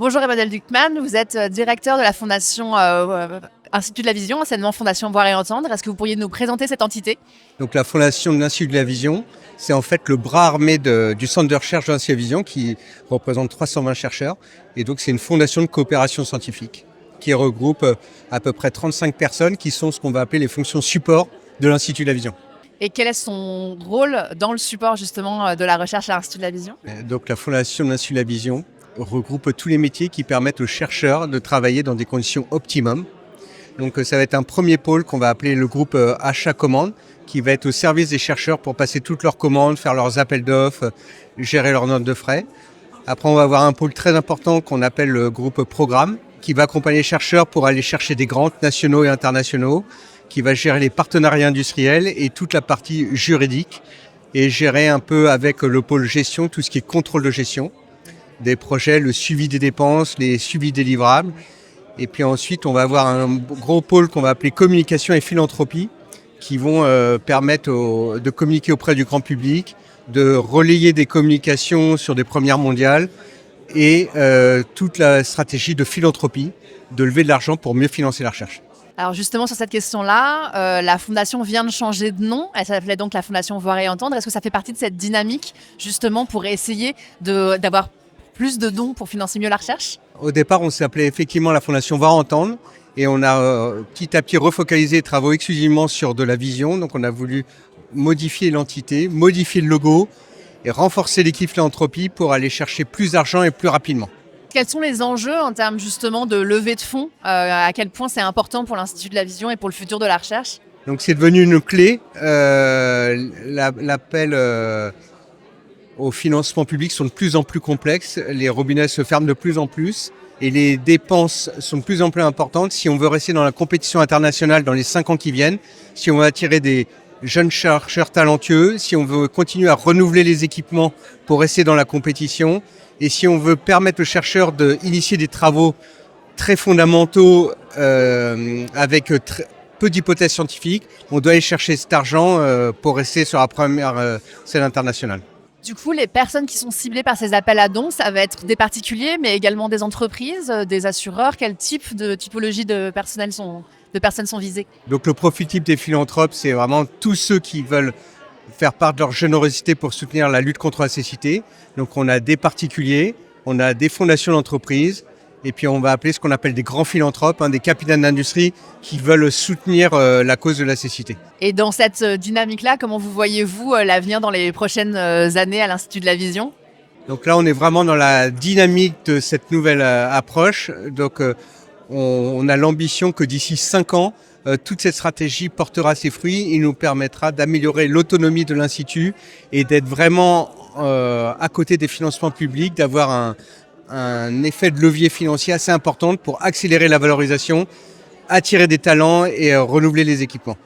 Bonjour Emmanuel Ducman, vous êtes directeur de la Fondation Institut de la Vision, anciennement Fondation Voir et Entendre. Est-ce que vous pourriez nous présenter cette entité? Donc la Fondation de l'Institut de la Vision, c'est en fait le bras armé du centre de recherche de l'Institut de la Vision qui représente 320 chercheurs. Et donc c'est une fondation de coopération scientifique qui regroupe à peu près 35 personnes qui sont ce qu'on va appeler les fonctions support de l'Institut de la Vision. Et quel est son rôle dans le support justement de la recherche à l'Institut de la Vision? Donc la Fondation de l'Institut de la Vision regroupe tous les métiers qui permettent aux chercheurs de travailler dans des conditions optimum. Donc ça va être un premier pôle qu'on va appeler le groupe achat-commande qui va être au service des chercheurs pour passer toutes leurs commandes, faire leurs appels d'offres, gérer leurs notes de frais. Après, on va avoir un pôle très important qu'on appelle le groupe programme qui va accompagner les chercheurs pour aller chercher des grants nationaux et internationaux, qui va gérer les partenariats industriels et toute la partie juridique et gérer un peu avec le pôle gestion tout ce qui est contrôle de gestion des projets, le suivi des dépenses, les suivis des livrables. Et puis ensuite, on va avoir un gros pôle qu'on va appeler communication et philanthropie qui vont permettre de communiquer auprès du grand public, de relayer des communications sur des premières mondiales et toute la stratégie de philanthropie, de lever de l'argent pour mieux financer la recherche. Alors justement sur cette question-là, la fondation vient de changer de nom, elle s'appelait donc la Fondation Voir et Entendre. Est-ce que ça fait partie de cette dynamique justement pour essayer d'avoir plus de dons pour financer mieux la recherche? Au départ, on s'appelait effectivement la Fondation Voir Entendre et on a petit à petit refocalisé les travaux exclusivement sur de la vision. Donc on a voulu modifier l'entité, modifier le logo et renforcer l'équipe philanthropie pour aller chercher plus d'argent et plus rapidement. Quels sont les enjeux en termes justement de levée de fonds? À quel point c'est important pour l'Institut de la Vision et pour le futur de la recherche? Donc c'est devenu une clé. L'appel au financement public sont de plus en plus complexes. Les robinets se ferment de plus en plus et les dépenses sont de plus en plus importantes. Si on veut rester dans la compétition internationale dans les 5 ans qui viennent, si on veut attirer des jeunes chercheurs talentueux, si on veut continuer à renouveler les équipements pour rester dans la compétition et si on veut permettre aux chercheurs d'initier des travaux très fondamentaux avec peu d'hypothèses scientifiques, on doit aller chercher cet argent pour rester sur la première scène internationale. Du coup, les personnes qui sont ciblées par ces appels à dons, ça va être des particuliers, mais également des entreprises, des assureurs. Quel type de typologie de personnes sont visées? Donc le profil type des philanthropes, c'est vraiment tous ceux qui veulent faire part de leur générosité pour soutenir la lutte contre la cécité. Donc on a des particuliers, on a des fondations d'entreprises, et puis on va appeler ce qu'on appelle des grands philanthropes, des capitaines d'industrie qui veulent soutenir la cause de la cécité. Et dans cette dynamique-là, comment vous voyez-vous l'avenir dans les prochaines années à l'Institut de la Vision? Donc là, on est vraiment dans la dynamique de cette nouvelle approche. Donc on a l'ambition que d'ici 5 ans, toute cette stratégie portera ses fruits et nous permettra d'améliorer l'autonomie de l'Institut et d'être vraiment à côté des financements publics, d'avoir un effet de levier financier assez important pour accélérer la valorisation, attirer des talents et renouveler les équipements.